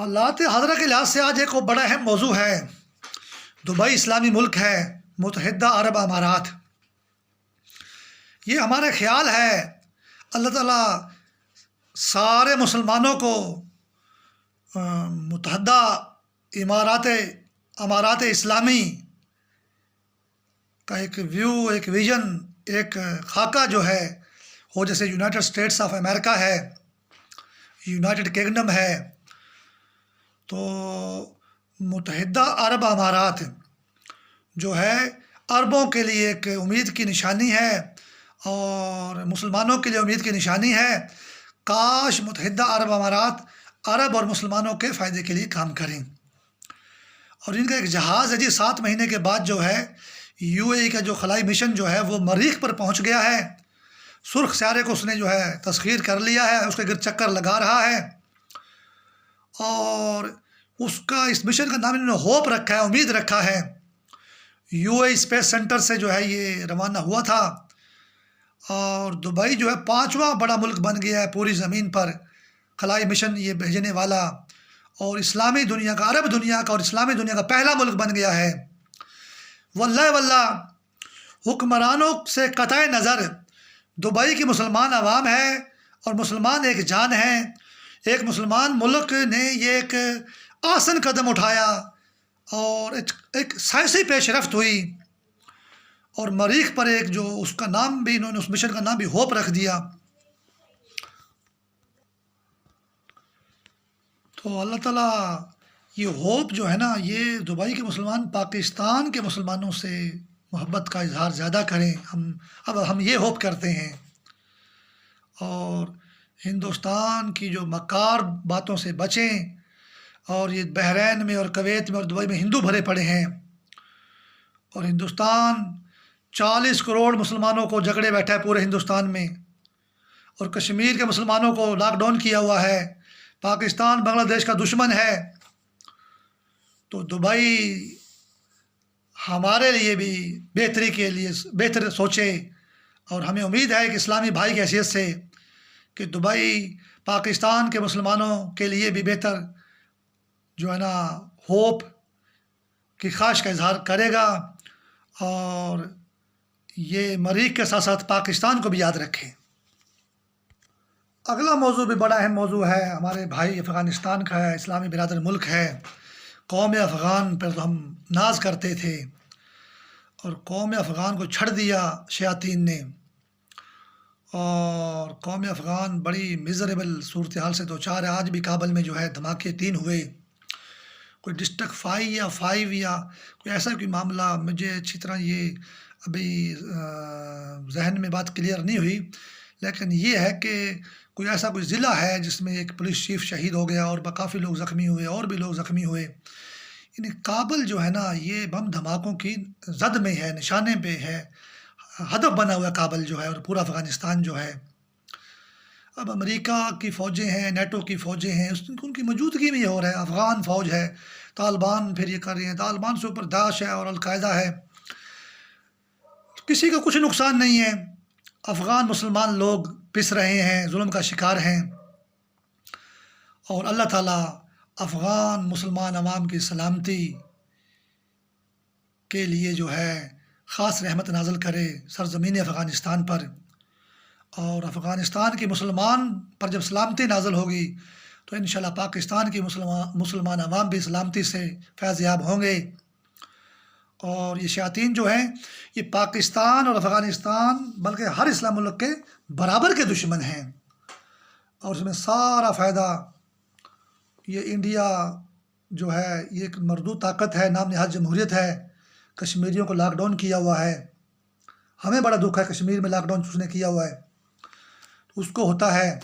حالات حاضرہ کے لحاظ سے آج ایک بڑا اہم موضوع ہے۔ دبئی اسلامی ملک ہے، متحدہ عرب امارات۔ یہ ہمارا خیال ہے اللہ تعالیٰ سارے مسلمانوں کو متحدہ امارات اسلامی کا ایک ویو، ایک ویژن، ایک خاکہ جو ہے وہ جیسے یونائٹڈ اسٹیٹس آف امریکہ ہے، یونائٹڈ کنگڈم ہے، تو متحدہ عرب امارات جو ہے عربوں کے لیے ایک امید کی نشانی ہے اور مسلمانوں کے لیے امید کی نشانی ہے۔ کاش متحدہ عرب امارات عرب اور مسلمانوں کے فائدے کے لیے کام کریں۔ اور ان کا ایک جہاز ہے جی 7 مہینے کے بعد جو ہے UAE کا جو خلائی مشن جو ہے وہ مریخ پر پہنچ گیا ہے۔ سرخ سیارے کو اس نے جو ہے تسخیر کر لیا ہے، اس کے گرد چکر لگا رہا ہے، اور اس مشن کا نام انہوں نے ہوپ رکھا ہے، امید رکھا ہے۔ UAE اسپیس سینٹر سے جو ہے یہ روانہ ہوا تھا، اور دبئی جو ہے 5واں بڑا ملک بن گیا ہے پوری زمین پر خلائی مشن یہ بھیجنے والا، اور اسلامی دنیا کا، عرب دنیا کا اور اسلامی دنیا کا پہلا ملک بن گیا ہے۔ واللہ حکمرانوں سے قطع نظر دبئی کی مسلمان عوام ہے، اور مسلمان ایک جان ہے۔ ایک مسلمان ملک نے یہ ایک آسن قدم اٹھایا اور ایک سائنسی پیش رفت ہوئی، اور مریخ پر ایک جو اس کا نام بھی انہوں نے اس مشن کا نام بھی ہوپ رکھ دیا۔ تو اللہ تعالیٰ یہ ہوپ جو ہے نا، یہ دبئی کے مسلمان پاکستان کے مسلمانوں سے محبت کا اظہار زیادہ کریں۔ ہم یہ ہوپ کرتے ہیں، اور ہندوستان کی جو مکار باتوں سے بچیں۔ اور یہ بحرین میں اور کویت میں اور دبئی میں ہندو بھرے پڑے ہیں، اور ہندوستان 40 کروڑ مسلمانوں کو جکڑے بیٹھا ہے پورے ہندوستان میں، اور کشمیر کے مسلمانوں کو لاک ڈاؤن کیا ہوا ہے۔ پاکستان بنگلہ دیش کا دشمن ہے۔ تو دبئی ہمارے لیے بھی بہتری کے لیے بہتر سوچے، اور ہمیں امید ہے کہ اسلامی بھائی کی حیثیت سے کہ دبئی پاکستان کے مسلمانوں کے لیے بھی بہتر جو ہے نا ہوپ کی خواہش کا اظہار کرے گا، اور یہ مریخ کے ساتھ ساتھ پاکستان کو بھی یاد رکھے۔ اگلا موضوع بھی بڑا اہم موضوع ہے، ہمارے بھائی افغانستان کا ہے، اسلامی برادر ملک ہے۔ قوم افغان پر تو ہم ناز کرتے تھے، اور قوم افغان کو چھڑ دیا شیاطین نے، اور قوم افغان بڑی میزریبل صورتحال سے دوچار ہے۔ آج بھی کابل میں جو ہے دھماکے 3 ہوئے، کوئی ڈسٹرکٹ 5 یا کوئی ایسا کوئی معاملہ، مجھے اچھی طرح یہ ابھی ذہن میں بات کلیئر نہیں ہوئی، لیکن یہ ہے کہ کوئی ایسا کوئی ضلع ہے جس میں ایک پولیس چیف شہید ہو گیا، اور کافی لوگ زخمی ہوئے، اور بھی لوگ زخمی ہوئے۔ یعنی کابل جو ہے نا یہ بم دھماکوں کی زد میں ہے، نشانے پہ ہے، ہدف بنا ہوا کابل جو ہے، اور پورا افغانستان جو ہے۔ اب امریکہ کی فوجیں ہیں، نیٹو کی فوجیں ہیں، ان کی موجودگی میں یہ ہو رہا ہے۔ افغان فوج ہے، طالبان پھر یہ کر رہے ہیں، طالبان سے اوپر داعش ہے اور القاعدہ ہے۔ کسی کا کچھ نقصان نہیں ہے، افغان مسلمان لوگ پس رہے ہیں، ظلم کا شکار ہیں، اور اللہ تعالیٰ افغان مسلمان عوام کی سلامتی کے لیے جو ہے خاص رحمت نازل کرے سرزمین افغانستان پر، اور افغانستان کی مسلمان پر جب سلامتی نازل ہوگی تو انشاءاللہ پاکستان کی مسلمان عوام بھی سلامتی سے فیض یاب ہوں گے۔ اور یہ شیاطین جو ہیں یہ پاکستان اور افغانستان بلکہ ہر اسلام ملک کے برابر کے دشمن ہیں، اور اس میں سارا فائدہ یہ انڈیا جو ہے یہ ایک مردود طاقت ہے، نام نہاد جمہوریت ہے، کشمیریوں کو لاک ڈاؤن کیا ہوا ہے۔ ہمیں بڑا دکھ ہے کشمیر میں لاک ڈاؤن اس نے کیا ہوا ہے، اس کو ہوتا ہے۔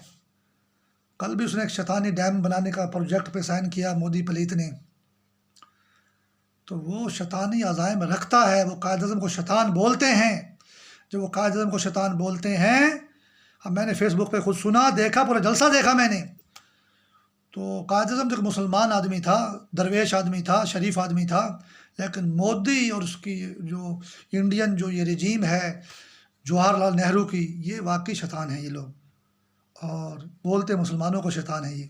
کل بھی اس نے ایک شیطانی ڈیم بنانے کا پروجیکٹ پہ سائن کیا مودی پلیت نے، تو وہ شیطانی عزائم رکھتا ہے، وہ قائد اعظم کو شیطان بولتے ہیں۔ جب وہ قائد اعظم کو شیطان بولتے ہیں، اب میں نے فیس بک پہ خود سنا، دیکھا، پورا جلسہ دیکھا میں نے، تو قائد اعظم جو مسلمان آدمی تھا، درویش آدمی تھا، شریف آدمی تھا، لیکن مودی اور اس کی جو انڈین جو یہ رجیم ہے جواہر لال نہرو کی، یہ واقعی شیطان ہیں یہ لوگ، اور بولتے مسلمانوں کو شیطان ہے یہ۔